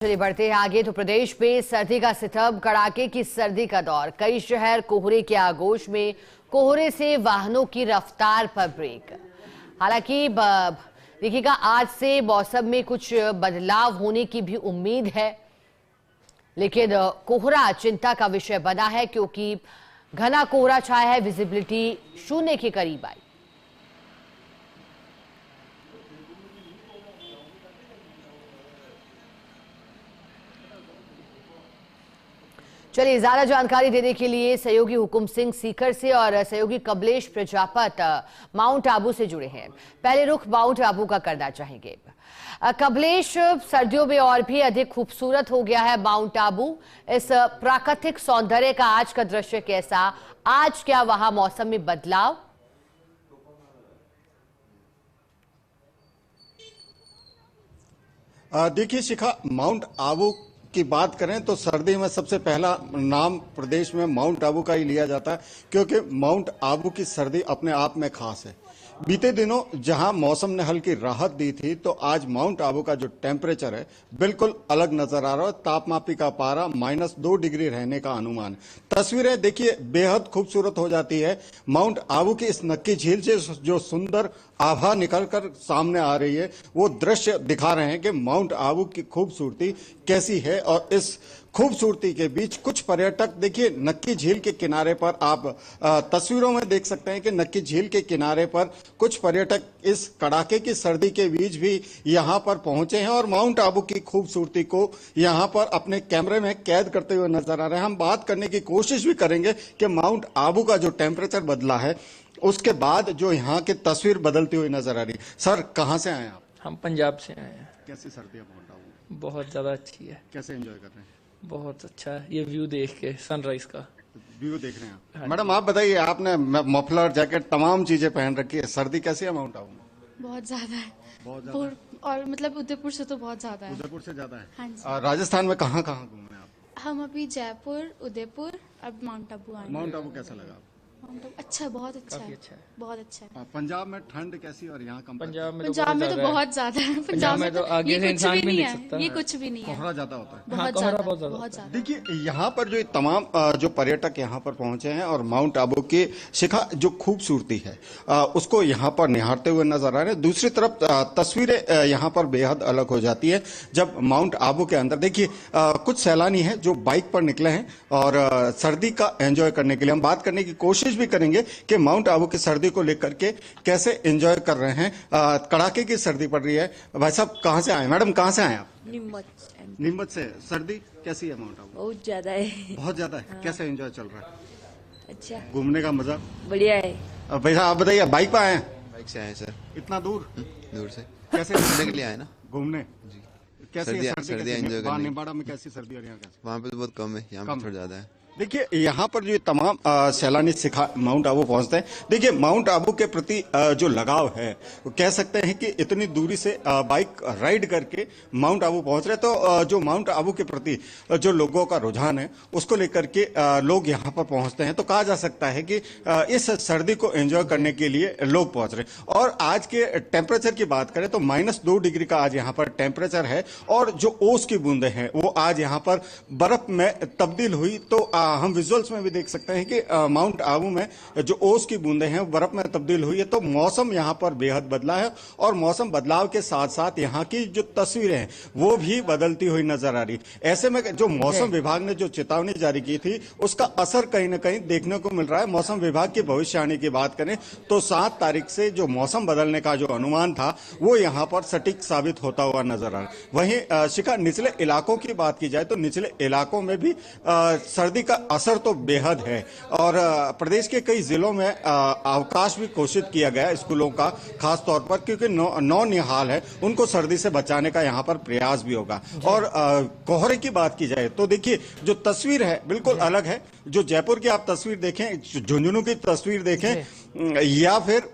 चलिए बढ़ते हैं आगे। तो प्रदेश में सर्दी का सितम, कड़ाके की सर्दी का दौर। कई शहर कोहरे के आगोश में। कोहरे से वाहनों की रफ्तार पर ब्रेक। हालांकि देखिएगा, आज से मौसम में कुछ बदलाव होने की भी उम्मीद है, लेकिन कोहरा चिंता का विषय बना है क्योंकि घना कोहरा छाया है। विजिबिलिटी शून्य के करीब आई। चलिए, ज्यादा जानकारी देने के लिए सहयोगी हुकुम सिंह सीकर से और सहयोगी कमलेश प्रजापत माउंट आबू से जुड़े हैं। पहले रुख माउंट आबू का करना चाहेंगे। कमलेश, सर्दियों में और भी अधिक खूबसूरत हो गया है माउंट आबू। इस प्राकृतिक सौंदर्य का आज का दृश्य कैसा? आज क्या वहां मौसम में बदलाव? देखिए शिखा, माउंट आबू की बात करें तो सर्दी में सबसे पहला नाम प्रदेश में माउंट आबू का ही लिया जाता है, क्योंकि माउंट आबू की सर्दी अपने आप में खास है। बीते दिनों जहां मौसम ने हल्की राहत दी थी, तो आज माउंट आबू का जो टेम्परेचर है बिल्कुल अलग नजर आ रहा है। तापमापी का पारा -2 डिग्री रहने का अनुमान। तस्वीरें देखिए बेहद खूबसूरत हो जाती है। माउंट आबू की इस नक्की झील से जो सुंदर आभा निकलकर सामने आ रही है, वो दृश्य दिखा रहे हैं कि माउंट आबू की खूबसूरती कैसी है। और इस खूबसूरती के बीच कुछ पर्यटक, देखिए नक्की झील के किनारे पर आप तस्वीरों में देख सकते हैं कि नक्की झील के किनारे पर कुछ पर्यटक इस कड़ाके की सर्दी के बीच भी यहां पर पहुंचे हैं और माउंट आबू की खूबसूरती को यहां पर अपने कैमरे में कैद करते हुए नजर आ रहे हैं। हम बात करने की कोशिश भी करेंगे कि माउंट आबू का जो टेम्परेचर बदला है, उसके बाद जो यहाँ की तस्वीर बदलती हुई नजर आ रही है। सर, कहाँ से आए आप? हम पंजाब से आए हैं। कैसी सर्दी है माउंट आबू? बहुत ज़्यादा अच्छी है। कैसे एंजॉय कर रहे हैं? बहुत अच्छा है ये व्यू देख के, सनराइज का व्यू देख रहे हैं। हाँ, मैडम आप बताइए, आपने मफलर जैकेट तमाम चीजें पहन रखी है, सर्दी कैसी है माउंट आबू में? बहुत ज्यादा है। बहुत ज्यादा। और मतलब उदयपुर से तो बहुत ज्यादा है। उदयपुर से ज्यादा है? हाँ जी। राजस्थान में कहाँ कहाँ घूमे आप? हम अभी जयपुर, उदयपुर, अब माउंट आबू आए। माउंट आबू कैसा लगा? माउंट आबू अच्छा, बहुत अच्छा काफी है। अच्छा है। बहुत अच्छा है। पंजाब में ठंड कैसी और यहाँ कम? पंजाब में तो बहुत ज्यादा है। पंजाब में तो आगे से इंसान भी नहीं दिख है, सकता। ये कुछ भी नहीं है। कोहरा ज्यादा होता है। बहुत ज्यादा, बहुत ज्यादा। देखिए यहाँ पर जो तमाम जो पर्यटक यहाँ पर पहुंचे हैं और माउंट आबू की शिखा जो खूबसूरती है उसको यहाँ पर निहारते हुए नजर आ रहे हैं। दूसरी तरफ तस्वीरें यहाँ पर बेहद अलग हो जाती है जब माउंट आबू के अंदर देखिए कुछ सैलानी हैं जो बाइक पर निकले हैं और सर्दी का एंजॉय करने के लिए। हम बात करने की कोशिश भी करेंगे कि माउंट आबू की सर्दी को लेकर के कैसे एंजॉय कर रहे हैं। कड़ाके की सर्दी पड़ रही है। भाई साहब, कहाँ से आए? मैडम कहाँ से आए आप? नीमच से। सर्दी कैसी है माउंट आबू? बहुत ज्यादा है। बहुत ज्यादा है। कैसे एंजॉय चल रहा है? अच्छा, घूमने का मजा बढ़िया है। भाई साहब आप बताइए, बाइक पे आए हैं? बाइक से आए सर। इतना दूर? दूर से कैसे घूमने के लिए आए ना घूमने? जी। कैसी सर्दी एंजॉय करने। निम्बाड़ा में कैसी सर्दी और यहाँ कैसी? वहाँ पे तो बहुत कम है, यहाँ पे थोड़ा ज्यादा है। देखिए यहाँ पर जो तमाम सैलानी शिखा माउंट आबू पहुंचते हैं, देखिए माउंट आबू के प्रति जो लगाव है वो कह सकते हैं कि इतनी दूरी से बाइक राइड करके माउंट आबू पहुंच रहे। तो जो माउंट आबू के प्रति जो लोगों का रुझान है उसको लेकर के लोग यहाँ पर पहुंचते हैं। तो कहा जा सकता है कि इस सर्दी को एंजॉय करने के लिए लोग पहुंच रहे हैं। और आज के टेम्परेचर की बात करें तो -2 डिग्री का आज यहाँ पर टेम्परेचर है और जो ओस की बूंदे हैं वो आज यहाँ पर बर्फ में तब्दील हुई। तो हम विजुअल्स में भी देख सकते हैं कि माउंट आबू में जो ओस की बूंदें हैं बर्फ में तब्दील हुई है। तो मौसम यहां पर बेहद बदला है और मौसम बदलाव के साथ साथ यहां की जो तस्वीरें हैं वो भी बदलती हुई नजर आ रही। ऐसे में जो मौसम विभाग ने जो चेतावनी जारी की थी उसका असर कहीं ना कहीं देखने को मिल रहा है। मौसम विभाग की भविष्यवाणी की बात करें तो 7 तारीख से जो मौसम बदलने का जो अनुमान था वो यहां पर सटीक साबित होता हुआ नजर आ रहा है। वहीं शिखा, निचले इलाकों की बात की जाए तो निचले इलाकों में भी सर्दी का असर तो बेहद है और प्रदेश के कई जिलों में अवकाश भी घोषित किया गया स्कूलों का, खास तौर पर क्योंकि नौनिहाल है उनको सर्दी से बचाने का यहाँ पर प्रयास भी होगा। और कोहरे की बात की जाए तो देखिए जो तस्वीर है बिल्कुल अलग है। जो जयपुर की आप तस्वीर देखें, झुंझुनू की तस्वीर देखें या फिर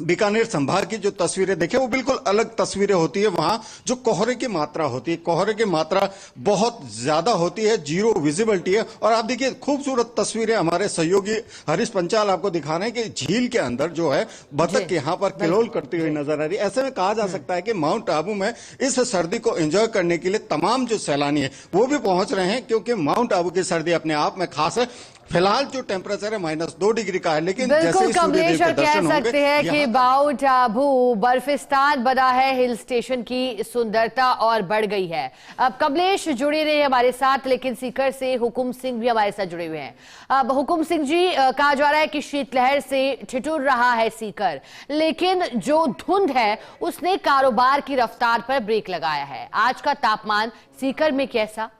बीकानेर संभाग की जो तस्वीरें देखें वो बिल्कुल अलग तस्वीरें होती है। वहां जो कोहरे की मात्रा होती है, कोहरे की मात्रा बहुत ज्यादा होती है, जीरो विजिबिलिटी है। और आप देखिए खूबसूरत तस्वीरें हमारे सहयोगी हरीश पंचाल आपको दिखा रहे हैं कि झील के अंदर जो है बतख यहाँ पर किलोल करती हुई नजर आ रही है। ऐसे में कहा जा सकता है कि माउंट आबू में इस सर्दी को एंजॉय करने के लिए तमाम जो सैलानी है वो भी पहुंच रहे हैं, क्योंकि माउंट आबू की सर्दी अपने आप में खास है। फिलहाल जो टेम्परेचर है -2 डिग्री का है, लेकिन बिल्कुल कमलेश, और कह सकते हैं कि माउंट आबू बर्फिस्तान बना है, हिल स्टेशन की सुंदरता और बढ़ गई है। अब कमलेश जुड़े रहे हमारे साथ, लेकिन सीकर से हुकुम सिंह भी हमारे साथ जुड़े हुए हैं। अब हुकुम सिंह जी, कहा जा रहा है कि शीतलहर से ठिठुर रहा है सीकर, लेकिन जो धुंध है उसने कारोबार की रफ्तार पर ब्रेक लगाया है। आज का तापमान सीकर में कैसा?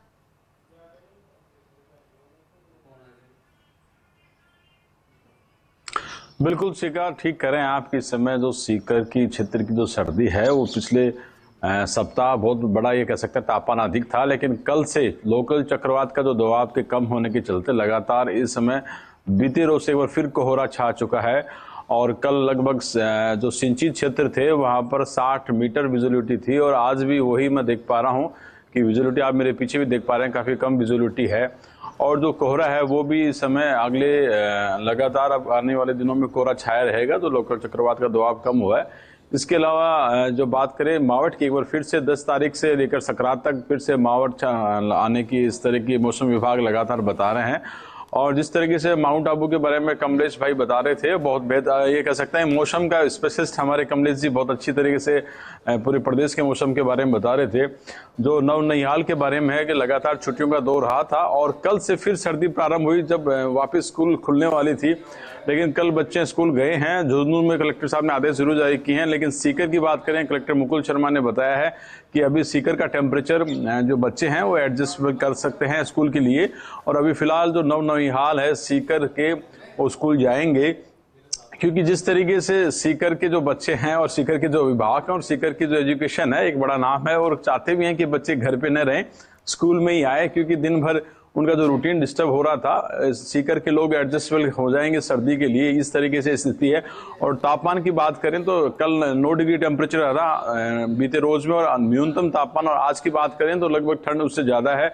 बिल्कुल शिका, ठीक करें आप कि इस समय जो सीकर की क्षेत्र की जो सर्दी है वो पिछले सप्ताह बहुत बड़ा ये कह सकते हैं तापमान अधिक था, लेकिन कल से लोकल चक्रवात का जो दबाव के कम होने के चलते लगातार इस समय बीते रोज से एक बार फिर कोहरा छा चुका है। और कल लगभग जो सिंचित क्षेत्र थे वहाँ पर 60 मीटर विजिबिलिटी थी, और आज भी वही मैं देख पा रहा हूँ कि विजिबिलिटी आप मेरे पीछे भी देख पा रहे हैं, काफ़ी कम विजिबिलिटी है। और जो कोहरा है वो भी इस समय अगले लगातार अब आने वाले दिनों में कोहरा छाया रहेगा, तो लोकल चक्रवात का दबाव कम हुआ है। इसके अलावा जो बात करें मावठ की, एक बार फिर से 10 तारीख से लेकर संक्रांत तक फिर से मावठ आने की इस तरह की मौसम विभाग लगातार बता रहे हैं। और जिस तरीके से माउंट आबू के बारे में कमलेश भाई बता रहे थे, बहुत बेहतर ये कह सकते हैं मौसम का स्पेशलिस्ट हमारे कमलेश जी बहुत अच्छी तरीके से पूरे प्रदेश के मौसम के बारे में बता रहे थे। जो नौनिहाल के बारे में है कि लगातार छुट्टियों का दौर रहा था और कल से फिर सर्दी प्रारंभ हुई जब वापस स्कूल खुलने वाली थी, लेकिन कल बच्चे स्कूल गए हैं। झुंझुनू में कलेक्टर साहब ने आदेश जरूर जारी किए हैं, लेकिन सीकर की बात करें, कलेक्टर मुकुल शर्मा ने बताया है कि अभी सीकर का टेम्परेचर जो बच्चे हैं वो एडजस्ट कर सकते हैं स्कूल के लिए। और अभी फिलहाल जो नौनिहाल है सीकर के वो स्कूल जाएंगे, क्योंकि जिस तरीके से सीकर के जो बच्चे हैं और सीकर के जो विभाग हैं और सीकर की जो एजुकेशन है एक बड़ा नाम है, और चाहते भी हैं कि बच्चे घर पे न रहें, स्कूल में ही आए, क्योंकि दिन भर उनका जो रूटीन डिस्टर्ब हो रहा था। सीकर के लोग एडजस्टेबल हो जाएंगे सर्दी के लिए, इस तरीके से स्थिति है। और तापमान की बात करें तो कल 9 डिग्री टेम्परेचर रहा बीते रोज में, और न्यूनतम तापमान और आज की बात करें तो लगभग ठंड उससे ज्यादा है।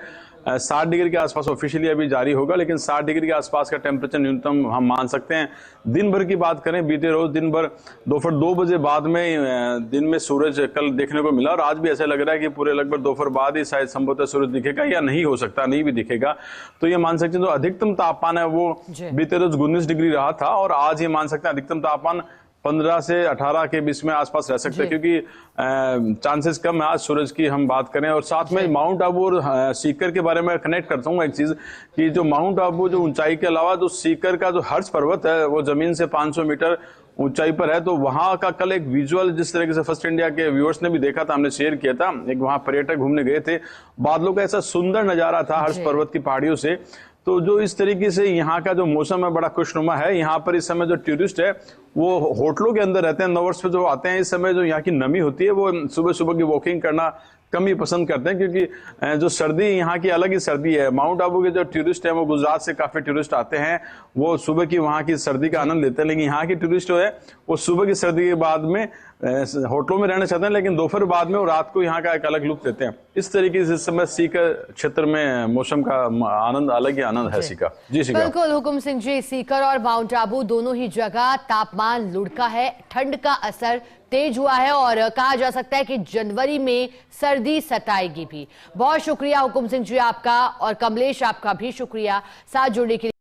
60 डिग्री के आसपास ऑफिशियली अभी जारी होगा, लेकिन 60 डिग्री के आसपास का टेम्परेचर न्यूनतम हम मान सकते हैं। दिन भर की बात करें, बीते रोज दिन भर दोपहर 2 बजे बाद में दिन में सूरज कल देखने को मिला, और आज भी ऐसा लग रहा है कि पूरे लगभग दोपहर बाद ही शायद संभवतः सूरज दिखेगा, या नहीं हो सकता, नहीं भी दिखेगा। तो ये मान सकते हैं जो अधिकतम तापमान है वो बीते रोज 19 डिग्री रहा था, और आज ये मान सकते हैं अधिकतम तापमान 15 से 18 के बीच में आसपास रह सकते हैं, क्योंकि चांसेस कम है आज सूरज की हम बात करें। और साथ में माउंट आबू और सीकर के बारे में कनेक्ट करता हूँ एक चीज कि जो माउंट आबू जो ऊंचाई के अलावा जो सीकर का जो हर्ष पर्वत है वो जमीन से 500 मीटर ऊंचाई पर है। तो वहां का कल एक विजुअल जिस तरीके से फर्स्ट इंडिया के व्यूअर्स ने भी देखा था, हमने शेयर किया था, एक वहां पर्यटक घूमने गए थे, बादलों का ऐसा सुंदर नजारा था हर्ष पर्वत की पहाड़ियों से। तो जो इस तरीके से यहाँ का जो मौसम है बड़ा खुशनुमा है। यहाँ पर इस समय जो टूरिस्ट है वो होटलों के अंदर रहते हैं, नवर्स पे जो आते हैं, इस समय जो यहाँ की नमी होती है वो सुबह सुबह की वॉकिंग करना कम ही पसंद करते हैं, क्योंकि जो सर्दी यहाँ की अलग ही सर्दी है। माउंट आबू के जो टूरिस्ट हैं वो गुजरात से काफी टूरिस्ट आते हैं, वो सुबह की वहाँ की सर्दी का आनंद लेते हैं, लेकिन यहाँ की टूरिस्ट जो है वो सुबह की सर्दी के बाद में होटलों में रहना चाहते हैं, लेकिन दोपहर बाद में वो रात को यहाँ का एक अलग लुत्फ लेते हैं। इस तरीके से इस समय सीकर क्षेत्र में मौसम का आनंद अलग ही आनंद है। सीकर जी, सीकर बिल्कुल हुकुम सिंह जी, सीकर और माउंट आबू दोनों ही जगह तापमान लुढ़का है, ठंड का असर तेज हुआ है, और कहा जा सकता है कि जनवरी में सर्दी सताएगी भी। बहुत शुक्रिया हुकुम सिंह जी आपका, और कमलेश आपका भी शुक्रिया साथ जुड़ने के लिए।